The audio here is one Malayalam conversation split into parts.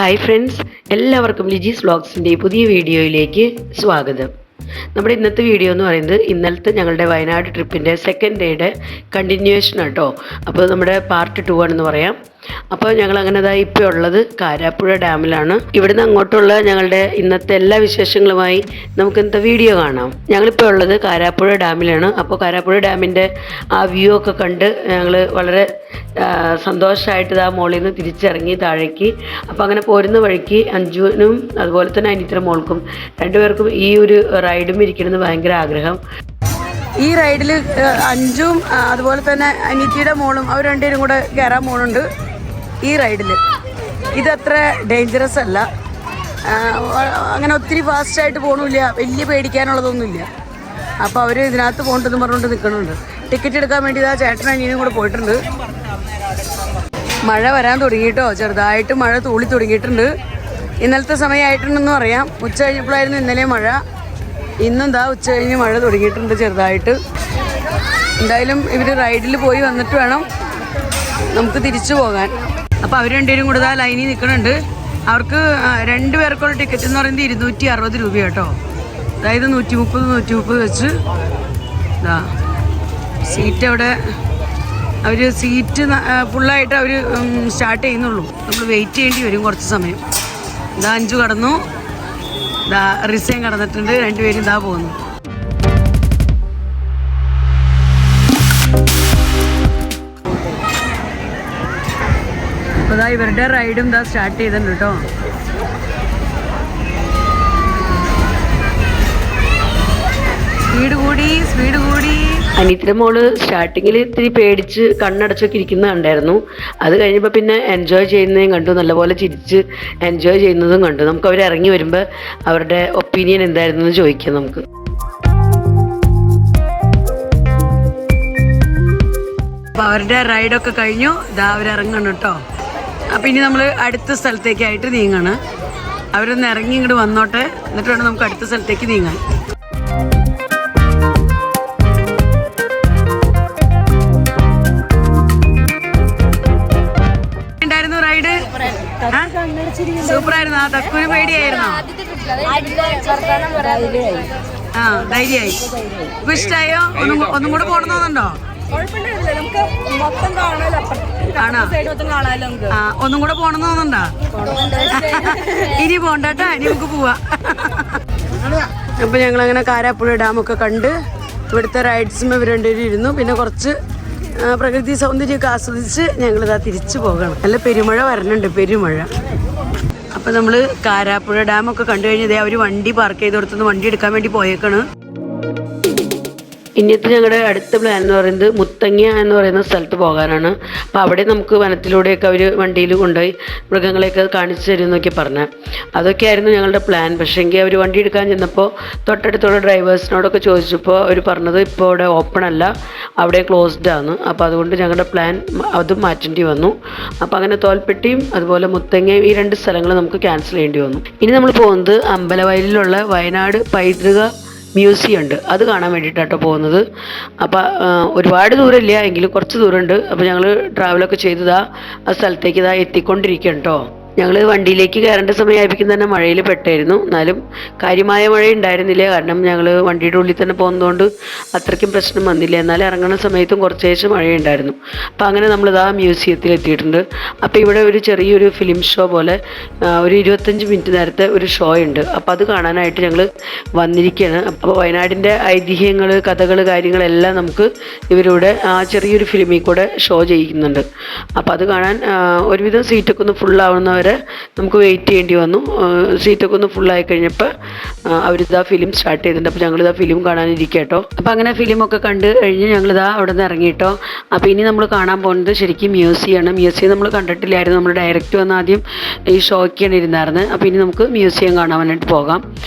ഹായ് ഫ്രണ്ട്സ്, എല്ലാവർക്കും ലിജീസ് വ്ളോഗ്സിൻ്റെ പുതിയ വീഡിയോയിലേക്ക് സ്വാഗതം. നമ്മുടെ ഇന്നത്തെ വീഡിയോ എന്ന് പറയുന്നത് ഇന്നലത്തെ ഞങ്ങളുടെ വയനാട് ട്രിപ്പിൻ്റെ സെക്കൻഡ് ഡേയുടെ കണ്ടിന്യൂവേഷൻ ആട്ടോ. അപ്പോൾ നമ്മുടെ പാർട്ട് 2 ആണെന്ന് പറയാം. അപ്പോൾ ഞങ്ങൾ അങ്ങനെ ഇപ്പോൾ ഉള്ളത് കാരാപ്പുഴ ഡാമിലാണ്. ഇവിടുന്ന് അങ്ങോട്ടുള്ള ഞങ്ങളുടെ ഇന്നത്തെ എല്ലാ വിശേഷങ്ങളുമായി നമുക്ക് ഇന്നത്തെ വീഡിയോ കാണാം. ഞങ്ങളിപ്പോൾ ഉള്ളത് കാരാപ്പുഴ ഡാമിലാണ്. അപ്പോൾ കാരാപ്പുഴ ഡാമിൻ്റെ ആ വ്യൂ ഒക്കെ കണ്ട് ഞങ്ങൾ വളരെ സന്തോഷമായിട്ട് മോളിൽ നിന്ന് തിരിച്ചിറങ്ങി താഴേക്ക്. അപ്പോൾ അങ്ങനെ പോരുന്ന വഴിക്ക് അഞ്ജുവിനും അതുപോലെ തന്നെ അനിത്ര മോൾക്കും രണ്ടുപേർക്കും ഈ ഒരു റൈഡും ഇരിക്കണമെന്ന് ഭയങ്കര ആഗ്രഹം. ഈ റൈഡിൽ അഞ്ജുവും അതുപോലെ തന്നെ അനിത്യയുടെ മോളും അവർ രണ്ടുപേരും കൂടെ കയറാൻ പോകുന്നുണ്ട്. ഈ റൈഡിൽ ഇതത്ര ഡേഞ്ചറസ് അല്ല, അങ്ങനെ ഒത്തിരി ഫാസ്റ്റായിട്ട് പോകണമില്ല, വലിയ പേടിക്കാനുള്ളതൊന്നുമില്ല. അപ്പോൾ അവർ ഇതിനകത്ത് പോകണ്ടെന്ന് പറഞ്ഞുകൊണ്ട് നിൽക്കുന്നുണ്ട്. ടിക്കറ്റ് എടുക്കാൻ വേണ്ടി ആ ചേട്ടനും അനിയനും കൂടെ പോയിട്ടുണ്ട്. മഴ വരാൻ തുടങ്ങിയിട്ടോ, ചെറുതായിട്ട് മഴ തൂളി തുടങ്ങിയിട്ടുണ്ട്. ഇന്നലത്തെ സമയമായിട്ടുണ്ടെന്ന് പറയാം. ഉച്ച കഴിഞ്ഞപ്പോഴായിരുന്നു ഇന്നലെ മഴ. ഇന്നും ഉച്ച കഴിഞ്ഞ് മഴ തുടങ്ങിയിട്ടുണ്ട് ചെറുതായിട്ട്. എന്തായാലും ഇവർ റൈഡിൽ പോയി വന്നിട്ട് വേണം നമുക്ക് തിരിച്ചു പോകാൻ. അപ്പോൾ അവർ രണ്ടുപേരും കൂടെ ലൈനിൽ നിൽക്കുന്നുണ്ട്. അവർക്ക് 2 പേർക്കുള്ള ടിക്കറ്റ് എന്ന് പറയുന്നത് 260 രൂപ കേട്ടോ. അതായത് 130 വെച്ച് സീറ്റ് അവിടെ അവർ സീറ്റ് ഫുള്ളായിട്ട് അവർ സ്റ്റാർട്ട് ചെയ്യുന്നുള്ളൂ. നമ്മൾ വെയിറ്റ് ചെയ്യേണ്ടി വരും കുറച്ച് സമയം. അഞ്ചു കടന്നു, റിസയും കടന്നിട്ടുണ്ട്. രണ്ടുപേരും പോകുന്നു. അപ്പോൾ ഇവരുടെ റൈഡും സ്റ്റാർട്ട് ചെയ്തിട്ടുണ്ട് കേട്ടോ. സ്പീഡ് കൂടി. അനിയത്തിൻ്റെ മോള് സ്റ്റാർട്ടിങ്ങിൽ ഇത്തിരി പേടിച്ച് കണ്ണടച്ചൊക്കെ ഇരിക്കുന്നത് കണ്ടായിരുന്നു. അത് കഴിഞ്ഞപ്പോൾ പിന്നെ എൻജോയ് ചെയ്യുന്നതും കണ്ടു, നല്ലപോലെ ചിരിച്ച് എൻജോയ് ചെയ്യുന്നതും കണ്ടു. നമുക്ക് അവർ ഇറങ്ങി വരുമ്പോൾ അവരുടെ ഒപ്പീനിയൻ എന്തായിരുന്നു എന്ന് ചോദിക്കാം നമുക്ക്. അപ്പോൾ അവരുടെ റൈഡൊക്കെ കഴിഞ്ഞു, അവരിറങ്ങണം കേട്ടോ. അപ്പോൾ ഇനി നമ്മൾ അടുത്ത സ്ഥലത്തേക്കായിട്ട് നീങ്ങാണ്. അവരൊന്ന് ഇറങ്ങി ഇങ്ങോട്ട് വന്നോട്ടെ, എന്നിട്ട് വേണം നമുക്ക് അടുത്ത സ്ഥലത്തേക്ക് നീങ്ങാൻ. റൈഡ് സൂപ്പറായിരുന്നു. തക്കൂര് പേടിയായിരുന്നോ? ധൈര്യമായി. ഇപ്പൊ ഇഷ്ടായോ? ഒന്നും കൂടെ പോകണമെന്നുണ്ടോ? ഒന്നും കൂടെ പോണെന്ന് തോന്നുന്നുണ്ടോ? ഇനി പോണ്ടട്ടാ, ഇനി നമുക്ക് പോവാ. അപ്പൊ ഞങ്ങളങ്ങനെ കാരാപ്പുഴ ഡാമൊക്കെ കണ്ട് ഇവിടുത്തെ റൈഡ്സും ഇവർ രണ്ടുപേരും ഇരുന്നു. പിന്നെ കുറച്ച് പ്രകൃതി സൗന്ദര്യമൊക്കെ ആസ്വദിച്ച് ഞങ്ങളിതാ തിരിച്ചു പോകണം. നല്ല പെരുമഴ വരണുണ്ട്, പെരുമഴ. അപ്പം നമ്മൾ കാരാപ്പുഴ ഡാമൊക്കെ കണ്ടു കഴിഞ്ഞാൽ അവർ വണ്ടി പാർക്ക് ചെയ്ത് കൊടുത്തുനിന്ന് വണ്ടി എടുക്കാൻ വേണ്ടി പോയേക്കാണ്. ഇന്നത്തെ ഞങ്ങളുടെ അടുത്ത പ്ലാൻ എന്ന് പറയുന്നത് മുത്തങ്ങ എന്ന് പറയുന്ന സ്ഥലത്ത് പോകാനാണ്. അപ്പോൾ അവിടെ നമുക്ക് വനത്തിലൂടെയൊക്കെ അവർ വണ്ടിയിൽ കൊണ്ടുപോയി മൃഗങ്ങളെയൊക്കെ കാണിച്ചു തരുമെന്നൊക്കെ പറഞ്ഞത്. അതൊക്കെയായിരുന്നു ഞങ്ങളുടെ പ്ലാൻ. പക്ഷേങ്കിൽ അവർ വണ്ടി എടുക്കാൻ ചെന്നപ്പോൾ തൊട്ടടുത്തുള്ള ഡ്രൈവേഴ്സിനോടൊക്കെ ചോദിച്ചപ്പോൾ അവർ പറഞ്ഞത് ഇപ്പോൾ അവിടെ ഓപ്പൺ അല്ല, അവിടെ ക്ലോസ്ഡ് ആണ്. അപ്പോൾ അതുകൊണ്ട് ഞങ്ങളുടെ പ്ലാൻ അതും മാറ്റേണ്ടി വന്നു. അപ്പോൾ അങ്ങനെ തോൽപ്പെട്ടിയും അതുപോലെ മുത്തങ്ങയും ഈ 2 സ്ഥലങ്ങൾ നമുക്ക് ക്യാൻസൽ ചെയ്യേണ്ടി വന്നു. ഇനി നമ്മൾ പോകുന്നത് അമ്പലവയലിലുള്ള വയനാട് പൈതൃക മ്യൂസിയം ഉണ്ട്, അത് കാണാൻ വേണ്ടിയിട്ടാട്ടോ പോകുന്നത്. അപ്പോൾ ഒരുപാട് ദൂരമില്ല, എങ്കിലും കുറച്ച് ദൂരമുണ്ട്. അപ്പോൾ ഞങ്ങൾ ട്രാവലൊക്കെ ചെയ്ത് ആ സ്ഥലത്തേക്ക് എത്തിക്കൊണ്ടിരിക്കുകയാണ് കേട്ടോ. ഞങ്ങൾ വണ്ടിയിലേക്ക് കയറേണ്ട സമയമായിരിക്കും തന്നെ മഴയിൽ പെട്ടായിരുന്നു. എന്നാലും കാര്യമായ മഴ ഉണ്ടായിരുന്നില്ല, കാരണം ഞങ്ങൾ വണ്ടിയുടെ ഉള്ളിൽ തന്നെ പോകുന്നതുകൊണ്ട് അത്രയ്ക്കും പ്രശ്നം വന്നില്ല. എന്നാലും ഇറങ്ങുന്ന സമയത്തും കുറച്ചേശം മഴയുണ്ടായിരുന്നു. അപ്പോൾ അങ്ങനെ നമ്മൾ മ്യൂസിയത്തിൽ എത്തിയിട്ടുണ്ട്. അപ്പോൾ ഇവിടെ ഒരു ചെറിയൊരു ഫിലിം ഷോ പോലെ ഒരു 25 മിനിറ്റ് നേരത്തെ ഒരു ഷോ ഉണ്ട്. അപ്പോൾ അത് കാണാനായിട്ട് ഞങ്ങൾ വന്നിരിക്കുകയാണ്. അപ്പോൾ വയനാടിൻ്റെ ഐതിഹ്യങ്ങൾ, കഥകൾ, കാര്യങ്ങളെല്ലാം നമുക്ക് ഇവരിവിടെ ആ ചെറിയൊരു ഫിലിമിൽ കൂടെ ഷോ ചെയ്യുന്നുണ്ട്. അപ്പോൾ അത് കാണാൻ ഒരുവിധം സീറ്റൊക്കെ ഒന്ന് ഫുള്ളാവുന്നവർ നമുക്ക് വെയിറ്റ് ചെയ്യേണ്ടി വന്നു. സീറ്റൊക്കെ ഒന്ന് ഫുള്ളായി കഴിഞ്ഞപ്പോൾ അവരിതാ ഫിലിം സ്റ്റാർട്ട് ചെയ്തിട്ടുണ്ട്. അപ്പോൾ ഞങ്ങളിതാ ഫിലിം കാണാനിരിക്കുക കേട്ടോ. അപ്പോൾ അങ്ങനെ ഫിലിമൊക്കെ കണ്ട് കഴിഞ്ഞ് ഞങ്ങളിതാ അവിടെ നിന്ന് ഇറങ്ങിയിട്ടോ. അപ്പോൾ ഇനി നമ്മൾ കാണാൻ പോകുന്നത് ശരിക്കും മ്യൂസിയമാണ്. മ്യൂസിയം നമ്മൾ കണ്ടിട്ടില്ലായിരുന്നു, നമ്മൾ ഡയറക്റ്റ് വന്ന് ആദ്യം ഈ ഷോയ്ക്കാണ് ഇരുന്നായിരുന്നത്. അപ്പോൾ ഇനി നമുക്ക് മ്യൂസിയം കാണാൻ വേണ്ടിയിട്ട് പോകാം.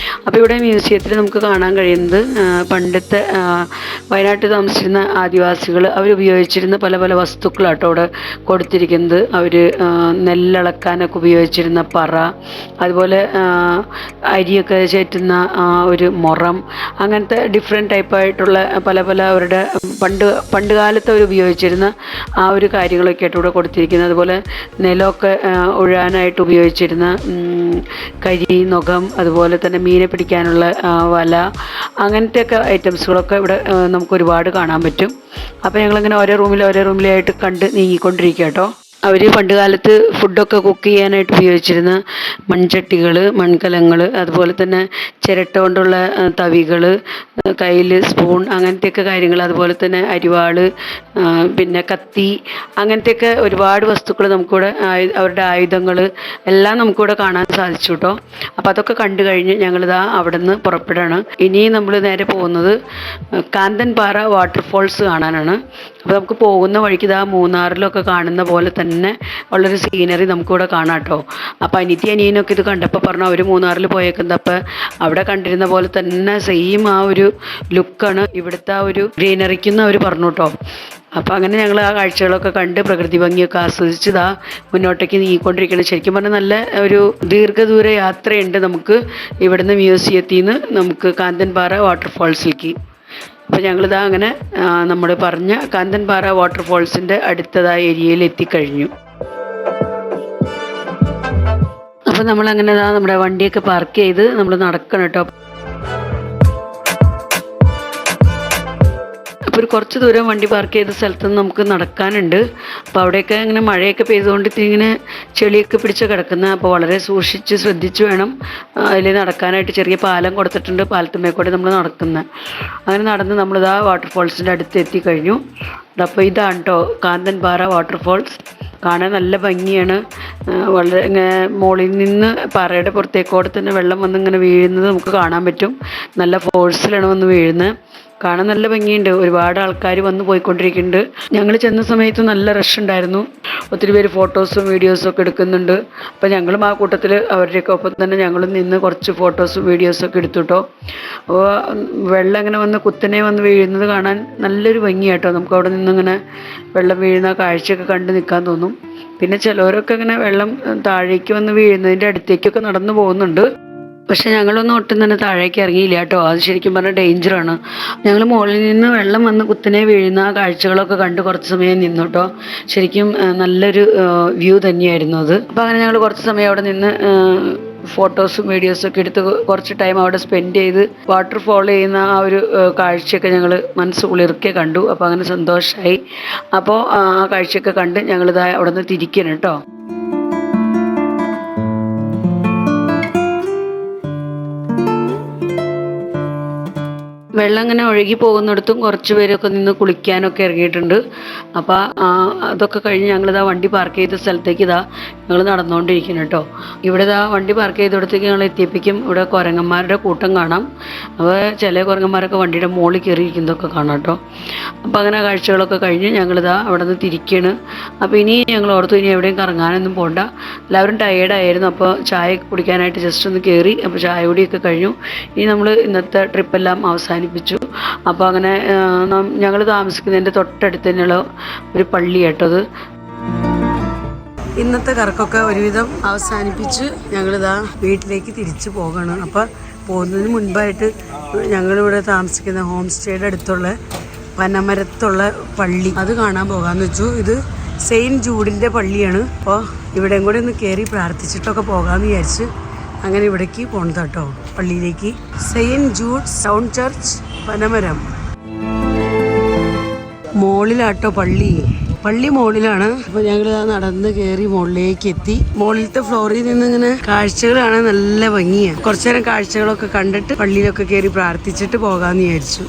അപ്പോൾ ഇവിടെ മ്യൂസിയത്തിൽ നമുക്ക് കാണാൻ കഴിയുന്നത് പണ്ടത്തെ വയനാട്ടിൽ താമസിച്ചിരുന്ന ആദിവാസികൾ അവരുപയോഗിച്ചിരുന്ന പല പല വസ്തുക്കളാട്ടോ അവിടെ കൊടുത്തിരിക്കുന്നത്. അവർ നെല്ലളക്കാനൊക്കെ ഉപയോഗിച്ചിരുന്ന പറ, അതുപോലെ അരിയൊക്കെ ചേറ്റുന്ന ഒരു മുറം, അങ്ങനത്തെ ഡിഫറെൻറ്റ് ടൈപ്പായിട്ടുള്ള പല പല അവരുടെ പണ്ട് കാലത്ത് അവർ ഉപയോഗിച്ചിരുന്ന ആ ഒരു കാര്യങ്ങളൊക്കെ ആയിട്ട് ഇവിടെ കൊടുത്തിരിക്കുന്നത്. അതുപോലെ നിലമൊക്കെ ഉഴാനായിട്ട് ഉപയോഗിച്ചിരുന്ന കരി, നുകം, അതുപോലെ തന്നെ മീനെ പിടിക്കാനുള്ള വല, അങ്ങനത്തെയൊക്കെ ഐറ്റംസുകളൊക്കെ ഇവിടെ നമുക്ക് ഒരുപാട് കാണാൻ പറ്റും. അപ്പോൾ ഞങ്ങളിങ്ങനെ ഓരോ റൂമിലായിട്ട് കണ്ട് നീങ്ങിക്കൊണ്ടിരിക്കുക കേട്ടോ. അവർ പണ്ട് കാലത്ത് ഫുഡൊക്കെ കുക്ക് ചെയ്യാനായിട്ട് ഉപയോഗിച്ചിരുന്ന മൺചട്ടികൾ, മൺകലങ്ങൾ, അതുപോലെ തന്നെ ചിരട്ട കൊണ്ടുള്ള തവികൾ, കയ്യിൽ സ്പൂൺ, അങ്ങനത്തെയൊക്കെ കാര്യങ്ങൾ, അതുപോലെ തന്നെ അരിവാള്, പിന്നെ കത്തി, അങ്ങനത്തെയൊക്കെ ഒരുപാട് വസ്തുക്കൾ നമുക്കിവിടെ അവരുടെ ആയുധങ്ങൾ എല്ലാം നമുക്കിവിടെ കാണാൻ സാധിച്ചു കേട്ടോ. അപ്പോൾ അതൊക്കെ കണ്ടു കഴിഞ്ഞ് ഞങ്ങളിതാ അവിടെ നിന്ന് പുറപ്പെടുകയാണ്. ഇനി നമ്മൾ നേരെ പോകുന്നത് കാന്തൻപാറ വാട്ടർഫോൾസ് കാണാനാണ്. അപ്പോൾ നമുക്ക് പോകുന്ന വഴിക്ക് ഇതാ മൂന്നാറിലൊക്കെ കാണുന്ന പോലെ തന്നെ ഉള്ളൊരു സീനറി നമുക്കിവിടെ കാണാം കേട്ടോ. അപ്പോൾ അനിയനൊക്കെ ഇത് കണ്ടപ്പോൾ പറഞ്ഞു അവർ മൂന്നാറിൽ പോയേക്കുന്നത്, അപ്പോൾ അവിടെ കണ്ടിരുന്ന പോലെ തന്നെ സെയിം ആ ഒരു ലുക്കാണ് ഇവിടുത്തെ ആ ഒരു ഗ്രീനറിക്കെന്ന് അവർ പറഞ്ഞു കേട്ടോ. അപ്പോൾ അങ്ങനെ ഞങ്ങൾ ആ കാഴ്ചകളൊക്കെ കണ്ട് പ്രകൃതി ഭംഗിയൊക്കെ ആസ്വദിച്ച് ഇതാ മുന്നോട്ടേക്ക് നീങ്ങിക്കൊണ്ടിരിക്കണം. ശരിക്കും പറഞ്ഞാൽ നല്ല ഒരു ദീർഘദൂര യാത്രയുണ്ട് നമുക്ക് ഇവിടുന്ന് മ്യൂസിയത്തിൽ നിന്ന് നമുക്ക് കാന്തൻപാറ വാട്ടർഫോൾസിലേക്ക്. അപ്പോൾ ഞങ്ങളിതാ അങ്ങനെ നമ്മൾ പറഞ്ഞ കാന്തൻപാറ വാട്ടർഫോൾസിൻ്റെ അടുത്തതായ ഏരിയയിൽ എത്തിക്കഴിഞ്ഞു. അപ്പോൾ നമ്മളങ്ങനെ നമ്മുടെ വണ്ടിയൊക്കെ പാർക്ക് ചെയ്ത് നമ്മൾ നടക്കണം കേട്ടോ. അപ്പോൾ ഒരു കുറച്ച് ദൂരം വണ്ടി പാർക്ക് ചെയ്ത സ്ഥലത്ത് നിന്ന് നമുക്ക് നടക്കാനുണ്ട്. അപ്പോൾ അവിടെയൊക്കെ ഇങ്ങനെ മഴയൊക്കെ പെയ്തുകൊണ്ട് ഇങ്ങനെ ചെളിയൊക്കെ പിടിച്ച് കിടക്കുന്നത്. അപ്പോൾ വളരെ സൂക്ഷിച്ച് ശ്രദ്ധിച്ച് വേണം അതിൽ നടക്കാനായിട്ട്. ചെറിയ പാലം കൊടുത്തിട്ടുണ്ട്, പാലത്തുമ്മേ കൂടെ നമ്മൾ നടക്കുന്നത്. അങ്ങനെ നടന്ന് നമ്മളിതാ വാട്ടർഫോൾസിൻ്റെ അടുത്ത് എത്തിക്കഴിഞ്ഞു. അപ്പോൾ ഇതാണ് കേട്ടോ കാന്തൻപാറ വാട്ടർഫോൾസ്. കാണാൻ നല്ല ഭംഗിയാണ്. വളരെ മുകളിൽ നിന്ന് പാറയുടെ പുറത്തേക്കോടെ തന്നെ വെള്ളം വന്നിങ്ങനെ വീഴുന്നത് നമുക്ക് കാണാൻ പറ്റും. നല്ല ഫോഴ്സിലാണ് വന്ന് വീഴുന്നത്. കാണാൻ നല്ല ഭംഗിയുണ്ട്. ഒരുപാട് ആൾക്കാർ വന്ന് പോയിക്കൊണ്ടിരിക്കുന്നുണ്ട്. ഞങ്ങൾ ചെന്ന സമയത്ത് നല്ല റഷ് ഉണ്ടായിരുന്നു. ഒത്തിരി പേര് ഫോട്ടോസും വീഡിയോസും ഒക്കെ എടുക്കുന്നുണ്ട്. അപ്പോൾ ഞങ്ങളും ആ കൂട്ടത്തിൽ അവരുടെയൊക്കെ ഒപ്പം തന്നെ ഞങ്ങളും നിന്ന് കുറച്ച് ഫോട്ടോസും വീഡിയോസും ഒക്കെ എടുത്തു കേട്ടോ. അപ്പോൾ വെള്ളം ഇങ്ങനെ വന്ന് കുത്തനെ വന്ന് വീഴുന്നത് കാണാൻ നല്ലൊരു ഭംഗിയാട്ടോ. നമുക്ക് അവിടെ നിന്നിങ്ങനെ വെള്ളം വീഴുന്ന കാഴ്ചയൊക്കെ കണ്ട് നിൽക്കാൻ തോന്നും. പിന്നെ ചിലവരൊക്കെ ഇങ്ങനെ വെള്ളം താഴേക്ക് വന്ന് വീഴുന്നതിൻ്റെ അടുത്തേക്കൊക്കെ നടന്നു പോകുന്നുണ്ട്. പക്ഷെ ഞങ്ങളൊന്നും ഒട്ടും തന്നെ താഴേക്ക് ഇറങ്ങിയില്ല കേട്ടോ. അത് ശരിക്കും പറഞ്ഞാൽ ഡേഞ്ചറാണ്. ഞങ്ങൾ മുകളിൽ നിന്ന് വെള്ളം വന്ന് കുത്തനെ വീഴുന്ന ആ കാഴ്ചകളൊക്കെ കണ്ട് കുറച്ച് സമയം നിന്നു കേട്ടോ. ശരിക്കും നല്ലൊരു വ്യൂ തന്നെയായിരുന്നു അത്. അപ്പോൾ അങ്ങനെ ഞങ്ങൾ കുറച്ച് സമയം അവിടെ നിന്ന് ഫോട്ടോസും വീഡിയോസും ഒക്കെ എടുത്ത് കുറച്ച് ടൈം അവിടെ സ്പെൻഡ് ചെയ്ത് വാട്ടർഫോൾ ചെയ്യുന്ന ആ ഒരു കാഴ്ചയൊക്കെ ഞങ്ങൾ മനസ്സ് കുളിർക്കെ കണ്ടു. അപ്പോൾ അങ്ങനെ സന്തോഷമായി. അപ്പോൾ ആ കാഴ്ചയൊക്കെ കണ്ട് ഞങ്ങളിതാ അവിടെ നിന്ന് തിരിക്കണം കേട്ടോ. വെള്ളം ഇങ്ങനെ ഒഴുകി പോകുന്നിടത്തും കുറച്ച് പേരൊക്കെ നിന്ന് കുളിക്കാനൊക്കെ ഇറങ്ങിയിട്ടുണ്ട്. അപ്പോൾ അതൊക്കെ കഴിഞ്ഞ് ഞങ്ങളിതാ വണ്ടി പാർക്ക് ചെയ്ത സ്ഥലത്തേക്ക് ഞങ്ങൾ നടന്നുകൊണ്ടിരിക്കുന്നു കേട്ടോ. ഇവിടെ വണ്ടി പാർക്ക് ചെയ്തിടത്തേക്ക് ഞങ്ങൾ എത്തിയപ്പോഴേക്കും ഇവിടെ കുരങ്ങന്മാരുടെ കൂട്ടം കാണാം. അപ്പോൾ ചില കുരങ്ങന്മാരൊക്കെ വണ്ടിയുടെ മുകളിൽ കയറിയിരിക്കുന്നതൊക്കെ കാണാം കേട്ടോ. അപ്പോൾ അങ്ങനെ കാഴ്ചകളൊക്കെ കഴിഞ്ഞ് ഞങ്ങളിതാ അവിടെ നിന്ന് തിരിക്കുകയാണ്. അപ്പോൾ ഇനി ഞങ്ങൾ ഓർത്തു ഇനി എവിടെയും കറങ്ങാനൊന്നും പോകണ്ട, എല്ലാവരും ടയേർഡായിരുന്നു. അപ്പോൾ ചായ കുടിക്കാനായിട്ട് ജസ്റ്റ് ഒന്ന് കയറി. അപ്പോൾ ചായ കുടിയൊക്കെ കഴിഞ്ഞു. ഇനി നമ്മൾ ഇന്നത്തെ ട്രിപ്പെല്ലാം അവസാനിപ്പിച്ചു. അപ്പോൾ അങ്ങനെ ഞങ്ങൾ താമസിക്കുന്നതിൻ്റെ തൊട്ടടുത്ത് തന്നെയുള്ള ഒരു പള്ളി കേട്ടത്. ഇന്നത്തെ കറക്കൊക്കെ ഒരുവിധം അവസാനിപ്പിച്ച് ഞങ്ങളിതാ വീട്ടിലേക്ക് തിരിച്ചു പോകണം. അപ്പോൾ പോകുന്നതിന് മുൻപായിട്ട് ഞങ്ങളിവിടെ താമസിക്കുന്ന ഹോം സ്റ്റേയുടെ അടുത്തുള്ള പനമരത്തുള്ള പള്ളി അത് കാണാൻ പോകാമെന്ന് വെച്ചു. ഇത് സെയിൻറ്റ് ജൂഡിൻ്റെ പള്ളിയാണ്. അപ്പോൾ ഇവിടെയും കൂടെ ഒന്ന് കയറി പ്രാർത്ഥിച്ചിട്ടൊക്കെ പോകാമെന്ന് വിചാരിച്ച് അങ്ങനെ ഇവിടേക്ക് പോകണം കേട്ടോ, പള്ളിയിലേക്ക്. Saint Jude town church Panamaram. മോളിലാട്ടോ പള്ളി മോളിലാണ്. അപ്പോൾ ഞങ്ങൾ നടന്ന് കയറി മുകളിലേക്ക് എത്തി. മുകളിലത്തെ ഫ്ലോറിൽ നിന്ന് ഇങ്ങനെ കാഴ്ചകൾ കാണാൻ നല്ല ഭംഗിയാണ്. കുറച്ചു നേരം കാഴ്ചകളൊക്കെ കണ്ടിട്ട് പള്ളിയിലൊക്കെ കയറി പ്രാർത്ഥിച്ചിട്ട് പോകാമെന്ന് വിചാരിച്ചു.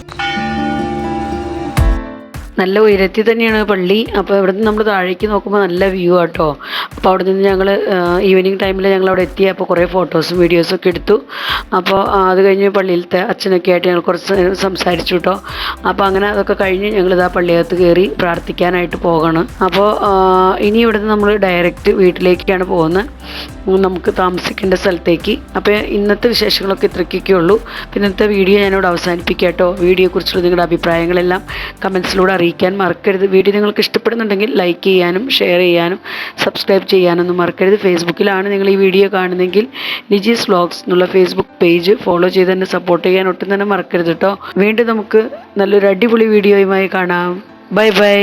നല്ല ഉയരത്തിൽ തന്നെയാണ് പള്ളി. അപ്പോൾ ഇവിടെ നിന്ന് നമ്മൾ താഴേക്ക് നോക്കുമ്പോൾ നല്ല വ്യൂ ആട്ടോ. അപ്പോൾ അവിടെ നിന്ന് ഞങ്ങൾ ഈവനിങ് ടൈമിൽ ഞങ്ങൾ അവിടെ എത്തി. അപ്പോൾ കുറേ ഫോട്ടോസും വീഡിയോസും ഒക്കെ എടുത്തു. അപ്പോൾ അത് കഴിഞ്ഞ് പള്ളിയിലത്തെ അച്ഛനൊക്കെ ആയിട്ട് ഞങ്ങൾ കുറച്ച് നേരം സംസാരിച്ചു കേട്ടോ. അപ്പോൾ അങ്ങനെ അതൊക്കെ കഴിഞ്ഞ് ഞങ്ങളിതാ പള്ളിയകത്ത് കയറി പ്രാർത്ഥിക്കാനായിട്ട് പോകണം. അപ്പോൾ ഇനി ഇവിടുന്ന് നമ്മൾ ഡയറക്റ്റ് വീട്ടിലേക്കാണ് പോകുന്നത്, നമുക്ക് താമസിക്കേണ്ട സ്ഥലത്തേക്ക്. അപ്പോൾ ഇന്നത്തെ വിശേഷങ്ങളൊക്കെ ഇത്രയ്ക്കൊക്കെ ഉള്ളൂ. പിന്നെ ഇന്നത്തെ വീഡിയോ ഞാനിവിടെ അവസാനിപ്പിക്കാം കേട്ടോ. വീഡിയോയെക്കുറിച്ചുള്ള നിങ്ങളുടെ അഭിപ്രായങ്ങളെല്ലാം കമൻസിലൂടെ അറിയിക്കാൻ മറക്കരുത്. വീഡിയോ നിങ്ങൾക്ക് ഇഷ്ടപ്പെടുന്നുണ്ടെങ്കിൽ ലൈക്ക് ചെയ്യാനും ഷെയർ ചെയ്യാനും സബ്സ്ക്രൈബ് ചെയ്യാനൊന്നും മറക്കരുത്. ഫേസ്ബുക്കിലാണ് നിങ്ങൾ ഈ വീഡിയോ കാണുന്നതെങ്കിൽ ലിജീസ് വ്ലോഗ്സ് എന്നുള്ള ഫേസ്ബുക്ക് പേജ് ഫോളോ ചെയ്ത് തന്നെ സപ്പോർട്ട് ചെയ്യാൻ ഒട്ടും തന്നെ മറക്കരുത് കേട്ടോ. വീണ്ടും നമുക്ക് നല്ലൊരു അടിപൊളി വീഡിയോയുമായി കാണാം. Bye bye.